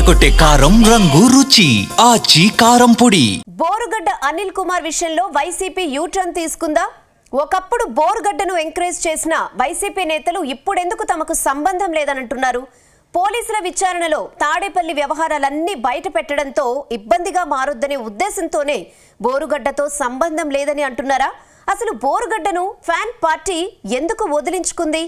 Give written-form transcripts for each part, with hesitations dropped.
ఎర్రగొట్టే కారం రంగు రుచి ఆచి కారం పొడి. బోరుగడ్డ అనిల్ కుమార్ విషయంలో వైసీపీ యూటర్న్ తీసుకుందా? ఒకప్పుడు బోరుగడ్డను ఎంకరేజ్ చేసిన వైసీపీ నేతలు ఇప్పుడెందుకు తమకు సంబంధం లేదనంటున్నారు. పోలీసుల విచారణలో తాడేపల్లి వ్యవహారాలన్నీ బయట పెట్టడంతో ఇబ్బందిగా మారొద్దనే ఉద్దేశంతోనే బోరుగడ్డతో సంబంధం లేదని అంటున్నారా? అసలు బోరుగడ్డను ఫ్యాన్ పార్టీ ఎందుకు వదిలించుకుంది?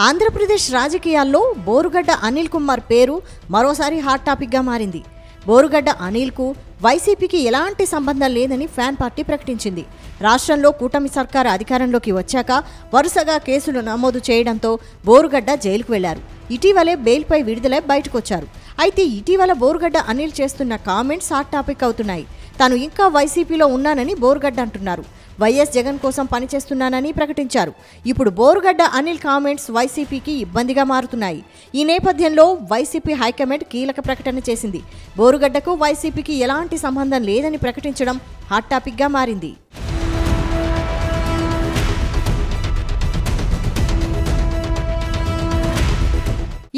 ఆంధ్రప్రదేశ్ రాజకీయాల్లో బోరుగడ్డ అనిల్ కుమార్ పేరు మరోసారి హాట్ టాపిక్గా మారింది. బోరుగడ్డ అనిల్కు వైసీపీకి ఎలాంటి సంబంధం లేదని ఫ్యాన్ పార్టీ ప్రకటించింది. రాష్ట్రంలో కూటమి సర్కారు అధికారంలోకి వచ్చాక వరుసగా కేసులు నమోదు చేయడంతో బోరుగడ్డ జైలుకు వెళ్లారు. ఇటీవలే బెయిల్పై విడుదలై బయటకొచ్చారు. అయితే ఇటీవల బోరుగడ్డ అనిల్ చేస్తున్న కామెంట్స్ హాట్ టాపిక్ అవుతున్నాయి. తాను ఇంకా వైసీపీలో ఉన్నానని బోరుగడ్డ అంటున్నారు. వైఎస్ జగన్ కోసం పనిచేస్తున్నానని ప్రకటించారు. ఇప్పుడు బోరుగడ్డ అనిల్ కామెంట్స్ వైసీపీకి ఇబ్బందిగా మారుతున్నాయి. ఈ నేపథ్యంలో వైసీపీ హైకమాండ్ కీలక ప్రకటన చేసింది. బోరుగడ్డకు వైసీపీకి ఎలాంటి సంబంధం లేదని ప్రకటించడం హాట్ టాపిక్గా మారింది.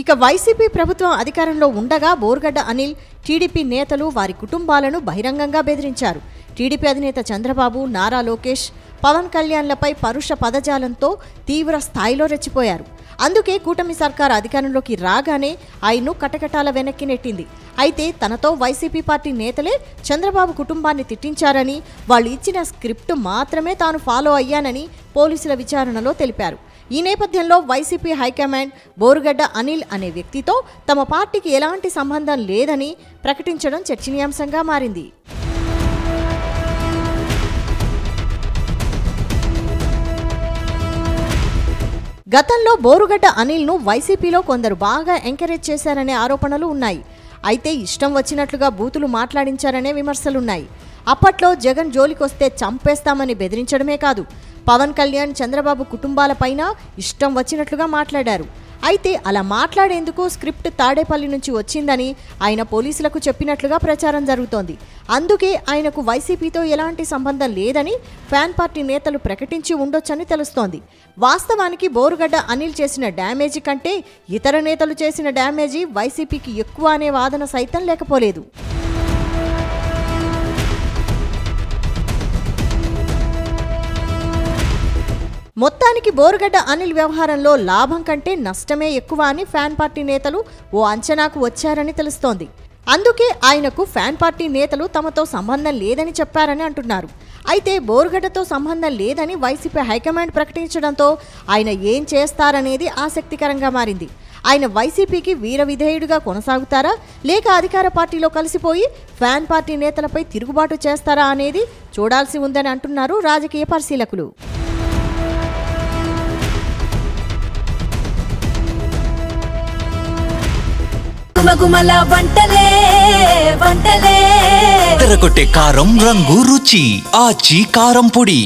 ఇక వైసీపీ ప్రభుత్వం అధికారంలో ఉండగా బోరుగడ్డ అనిల్, టీడీపీ నేతలు వారి కుటుంబాలను బహిరంగంగా బెదిరించారు. టీడీపీ అధినేత చంద్రబాబు, నారా లోకేష్, పవన్ కళ్యాణ్లపై పరుష పదజాలంతో తీవ్ర స్థాయిలో రెచ్చిపోయారు. అందుకే కూటమి సర్కారు అధికారంలోకి రాగానే ఆయన్ను కటకటాల వెనక్కి నెట్టింది. అయితే తనతో వైసీపీ పార్టీ నేతలే చంద్రబాబు కుటుంబాన్ని తిట్టించారని, వాళ్ళు ఇచ్చిన స్క్రిప్ట్ మాత్రమే తాను ఫాలో అయ్యానని పోలీసుల విచారణలో తెలిపారు. ఈ నేపథ్యంలో వైసీపీ హైకమాండ్ బోరుగడ్డ అనిల్ అనే వ్యక్తితో తమ పార్టీకి ఎలాంటి సంబంధం లేదని ప్రకటించడం చర్చనీయాంశంగా మారింది. గతంలో బోరుగడ్డ అనిల్ను వైసీపీలో కొందరు బాగా ఎంకరేజ్ చేశారనే ఆరోపణలు ఉన్నాయి. అయితే ఇష్టం వచ్చినట్లుగా బూతులు మాట్లాడించారనే విమర్శలున్నాయి. అప్పట్లో జగన్ జోలికొస్తే చంపేస్తామని బెదిరించడమే కాదు, పవన్ కళ్యాణ్, చంద్రబాబు కుటుంబాలపైన ఇష్టం వచ్చినట్లుగా మాట్లాడారు. అయితే అలా మాట్లాడేందుకు స్క్రిప్ట్ తాడేపల్లి నుంచి వచ్చిందని ఆయన పోలీసులకు చెప్పినట్లుగా ప్రచారం జరుగుతోంది. అందుకే ఆయనకు వైసీపీతో ఎలాంటి సంబంధం లేదని ఫ్యాన్ పార్టీ నేతలు ప్రకటించి ఉండొచ్చని తెలుస్తోంది. వాస్తవానికి బోరుగడ్డ అనిల్ చేసిన డ్యామేజీ కంటే ఇతర నేతలు చేసిన డ్యామేజీ వైసీపీకి ఎక్కువ అనే వాదన సైతం లేకపోలేదు. మొత్తానికి బోరుగడ్డ అనిల్ వ్యవహారంలో లాభం కంటే నష్టమే ఎక్కువ అని ఫ్యాన్ పార్టీ నేతలు ఓ అంచనాకు వచ్చారని తెలుస్తోంది. అందుకే ఆయనకు ఫ్యాన్ పార్టీ నేతలు తమతో సంబంధం లేదని చెప్పారని అంటున్నారు. అయితే బోరుగడ్డతో సంబంధం లేదని వైసీపీ హైకమాండ్ ప్రకటించడంతో ఆయన ఏం చేస్తారనేది ఆసక్తికరంగా మారింది. ఆయన వైసీపీకి వీర విధేయుడిగా కొనసాగుతారా, లేక అధికార పార్టీలో కలిసిపోయి ఫ్యాన్ పార్టీ నేతలపై తిరుగుబాటు చేస్తారా అనేది చూడాల్సి ఉందని అంటున్నారు రాజకీయ పరిశీలకులు. ఎర్రగొట్టే కారం రంగు రుచి ఆచి కారం పొడి.